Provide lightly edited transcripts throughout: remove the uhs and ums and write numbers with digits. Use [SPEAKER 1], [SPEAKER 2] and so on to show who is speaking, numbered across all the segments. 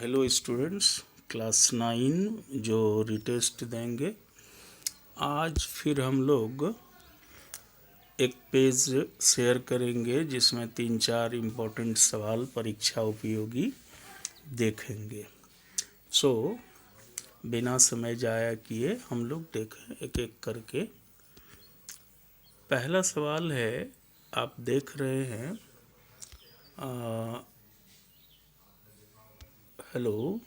[SPEAKER 1] Hello students, class 9 जो retest देंगे। आज फिर हम लोग एक पेज शेयर करेंगे जिसमें 3-4 इम्पोर्टेंट सवाल परीक्षा उपयोगी देखेंगे। बिना समय जाया किए हम लोग देखें एक एक करके। पहला सवाल है, आप देख रहे हैं हेलो,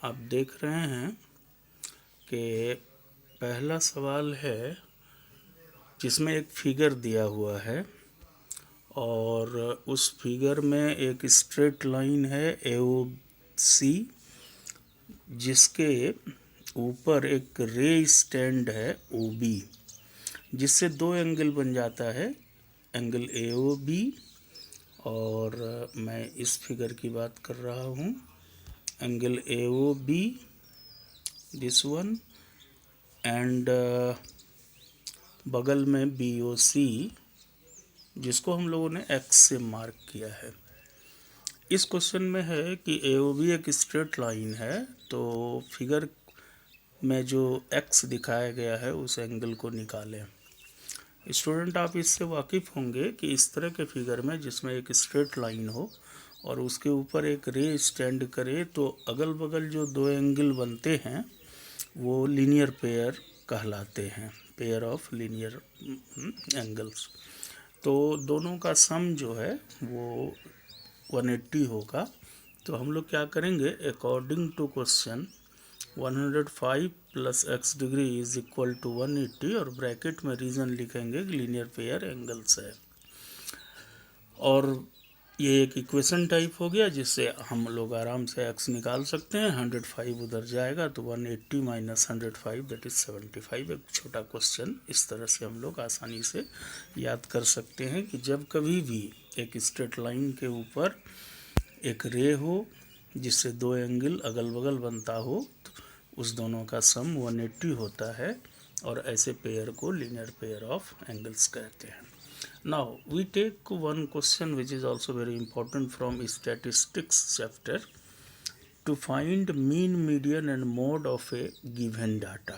[SPEAKER 1] आप देख रहे हैं कि पहला सवाल है जिसमें एक फिगर दिया हुआ है और उस फिगर में एक स्ट्रेट लाइन है AOC, जिसके ऊपर एक रे स्टैंड है OB, जिससे दो एंगल बन जाता है, एंगल AOB। और मैं इस फिगर की बात कर रहा हूँ, angle AOB this one, and बगल में BOC, जिसको हम लोगों ने X से मार्क किया है। इस क्वेश्चन में है कि AOB एक स्ट्रेट लाइन है, तो फिगर में जो X दिखाया गया है उस एंगल को निकालें। स्टूडेंट, आप इससे वाकिफ़ होंगे कि इस तरह के फिगर में जिसमें एक स्ट्रेट लाइन हो और उसके ऊपर एक रे स्टैंड करे, तो अगल बगल जो दो एंगल बनते हैं वो लीनियर पेयर कहलाते हैं, पेयर ऑफ लीनियर एंगल्स। तो दोनों का सम जो है वो 180 होगा। तो हम लोग क्या करेंगे, according to question 105 plus x degree is equal to 180, और ब्रैकेट में रीजन लिखेंगे लीनियर पेयर एंगल्स है। और ये एक इक्वेशन टाइप हो गया जिससे हम लोग आराम से x निकाल सकते हैं। 105 उधर जाएगा तो 180 माइनस 105 दैट इज 75। एक छोटा क्वेश्चन इस तरह से हम लोग आसानी से याद कर सकते हैं कि जब कभी भी एक स्ट्रेट लाइन के ऊपर एक रे हो जिससे दो एंगल अगल बगल बनता हो, तो उस दोनों का सम 180 होता है, और ऐसे पेयर को लीनियर पेयर ऑफ एंगल्स कहते हैं। Now we take one question which is also very important from statistics chapter, to find mean, median and mode of a given data.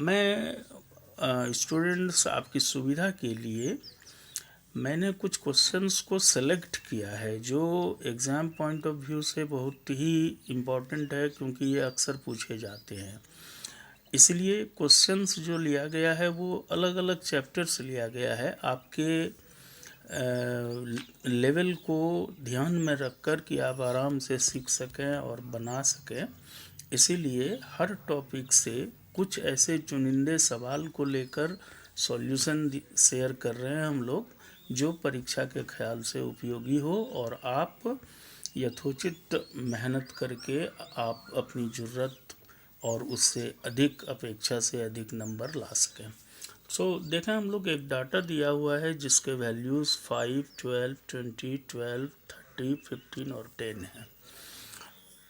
[SPEAKER 1] मैं स्टूडेंट्स आपकी सुविधा के लिए मैंने कुछ क्वेश्चंस को सेलेक्ट किया है जो एग्ज़ाम पॉइंट ऑफ व्यू से बहुत ही इम्पॉर्टेंट है, क्योंकि ये अक्सर पूछे जाते हैं। इसलिए क्वेश्चंस जो लिया गया है वो अलग अलग चैप्टर से लिया गया है, आपके लेवल को ध्यान में रखकर कि आप आराम से सीख सकें और बना सकें। इसीलिए हर टॉपिक से कुछ ऐसे चुनिंदे सवाल को लेकर सॉल्यूशन शेयर कर रहे हैं हम लोग, जो परीक्षा के ख्याल से उपयोगी हो और आप यथोचित मेहनत करके आप अपनी ज़रूरत और उससे अधिक, अपेक्षा से अधिक नंबर ला सकें। देखें, हम लोग एक डाटा दिया हुआ है जिसके वैल्यूज़ 5, 12, 20, 12, 30, 15 और 10 है।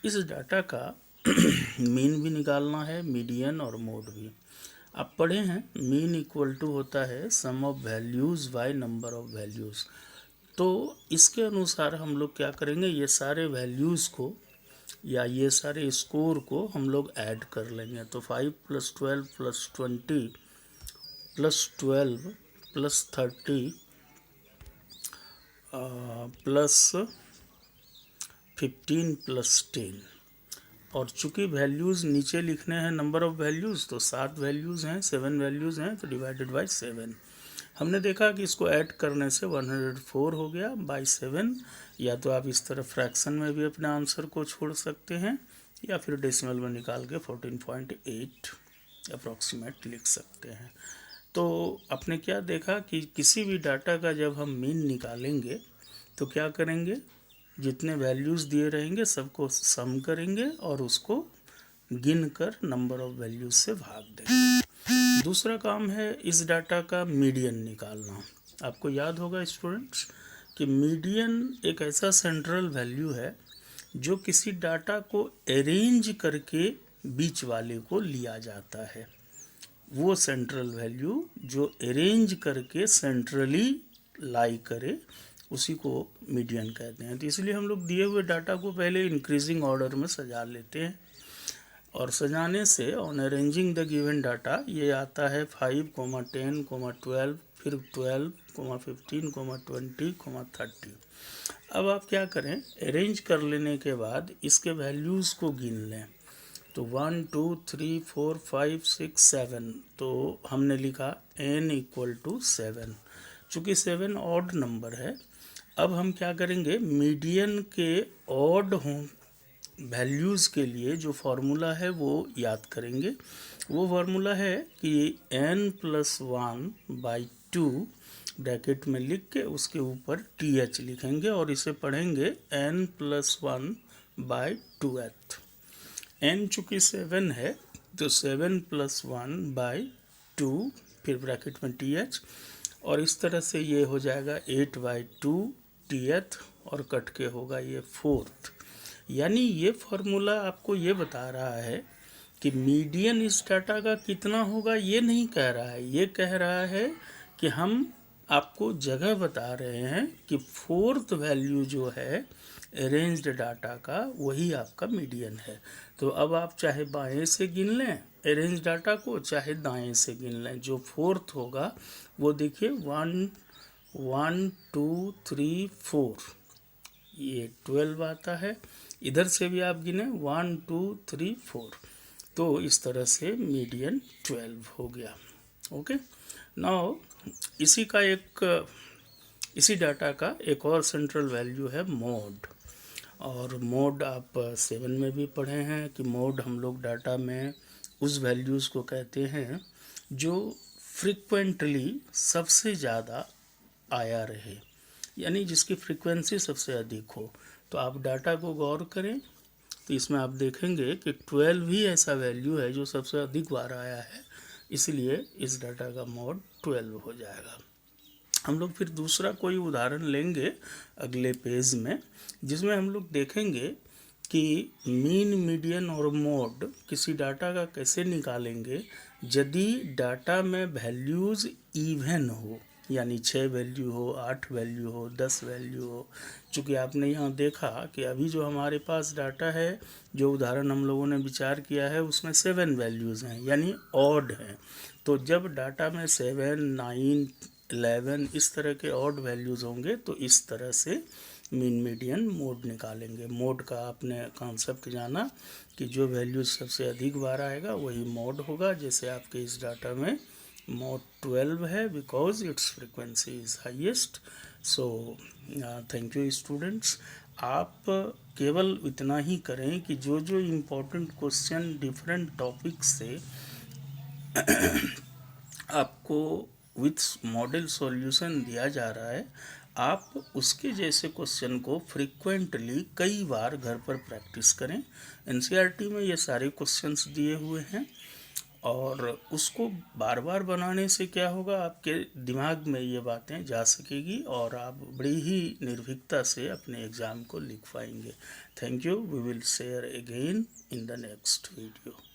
[SPEAKER 1] इस डाटा का मीन भी निकालना है, मीडियन और मोड भी। आप पढ़े हैं, मीन इक्वल टू होता है sum of values by number of values. तो इसके अनुसार हम लोग क्या करेंगे, ये सारे वैल्यूज़ को या ये सारे स्कोर को हम लोग ऐड कर लेंगे। तो 5 + 12 + 20 + 12 + 30 + 15 + 10, और चूँकि वैल्यूज़ नीचे लिखने हैं नंबर ऑफ़ वैल्यूज़, तो 7 वैल्यूज़ हैं, 7 वैल्यूज़ हैं, तो डिवाइडेड बाय 7। हमने देखा कि इसको ऐड करने से 104 हो गया बाय 7। या तो आप इस तरह फ्रैक्शन में भी अपने आंसर को छोड़ सकते हैं, या फिर डेसिमल में निकाल के 14.8 अप्रॉक्सीमेट लिख सकते हैं। तो आपने क्या देखा कि किसी भी डाटा का जब हम मीन निकालेंगे तो क्या करेंगे, जितने वैल्यूज़ दिए रहेंगे सबको सम करेंगे और उसको गिन कर नंबर ऑफ़ वैल्यूज़ से भाग देंगे। दूसरा काम है इस डाटा का मीडियन निकालना। आपको याद होगा स्टूडेंट्स कि मीडियन एक ऐसा सेंट्रल वैल्यू है जो किसी डाटा को अरेंज करके बीच वाले को लिया जाता है। वो सेंट्रल वैल्यू जो अरेंज करके सेंट्रली लाई करे उसी को मीडियन कहते हैं। तो इसलिए हम लोग दिए हुए डाटा को पहले इंक्रीजिंग ऑर्डर में सजा लेते हैं, और सजाने से on arranging the given data ये आता है 5, 10, 12, फिर 12, 15, 20, 30। अब आप क्या करें, अरेंज कर लेने के बाद इसके वैल्यूज़ को गिन लें। तो 1, 2, 3, 4, 5, 6, 7, तो हमने लिखा n = 7। चूँकि 7 ऑड नंबर है, अब हम क्या करेंगे, मीडियन के ऑड वैल्यूज़ के लिए जो फार्मूला है वो याद करेंगे। वो फार्मूला है कि n+1/2 ब्रैकेट में लिख के उसके ऊपर TH लिखेंगे और इसे पढ़ेंगे n+1/2th। n चूँकि 7 है तो 7+1/2, फिर ब्रैकेट में TH, और इस तरह से ये हो जाएगा 8/2 TH, और कट के होगा ये 4th। यानी ये फार्मूला आपको ये बता रहा है कि मीडियन इस डाटा का कितना होगा, ये नहीं कह रहा है। ये कह रहा है कि हम आपको जगह बता रहे हैं कि 4th वैल्यू जो है अरेंज्ड डाटा का, वही आपका मीडियन है। तो अब आप चाहे बाएं से गिन लें अरेंज डाटा को, चाहे दाएं से गिन लें। जो 4th होगा वो देखिए 1, 2, 3, 4, ये 12 आता है। इधर से भी आप गिने 1, 2, 3, 4, तो इस तरह से मीडियन 12 हो गया। ओके, नाउ इसी डाटा का एक और सेंट्रल वैल्यू है मोड। और मोड आप 7 में भी पढ़े हैं कि मोड हम लोग डाटा में उस वैल्यूज़ को कहते हैं जो फ्रिक्वेंटली सबसे ज़्यादा आया रहे, यानी जिसकी फ्रीक्वेंसी सबसे अधिक हो। तो आप डाटा को गौर करें तो इसमें आप देखेंगे कि 12 ही ऐसा वैल्यू है जो सबसे अधिक बार आया है, इसलिए इस डाटा का मोड 12 हो जाएगा। हम लोग फिर दूसरा कोई उदाहरण लेंगे अगले पेज में, जिसमें हम लोग देखेंगे कि मीन, मीडियन और मोड किसी डाटा का कैसे निकालेंगे यदि डाटा में वैल्यूज़ इवन हो, यानी 6 वैल्यू हो, 8 वैल्यू हो, 10 वैल्यू हो। चूँकि आपने यहाँ देखा कि अभी जो हमारे पास डाटा है, जो उदाहरण हम लोगों ने विचार किया है, उसमें 7 वैल्यूज़ हैं, यानी ऑड हैं। तो जब डाटा में 7, 9, 11 इस तरह के ऑड वैल्यूज़ होंगे तो इस तरह से मीन, मीडियन, मोड निकालेंगे। मोड का आपने कॉन्सेप्ट जाना कि जो वैल्यू सबसे अधिक बार आएगा वही मोड होगा। जैसे आपके इस डाटा में मोड 12 है because it's frequency is highest. So thank you students. आप केवल इतना ही करें कि जो जो इम्पोर्टेंट क्वेश्चन डिफरेंट टॉपिक से आपको विथ मॉडल सॉल्यूशन दिया जा रहा है, आप उसके जैसे क्वेश्चन को फ्रीक्वेंटली कई बार घर पर प्रैक्टिस करें। एनसीईआरटी में ये सारे क्वेश्चंस दिए हुए हैं, और उसको बार बार बनाने से क्या होगा, आपके दिमाग में ये बातें जा सकेगी और आप बड़ी ही निर्भीकता से अपने एग्ज़ाम को लिख पाएंगे। Thank you. We will share again in the next video.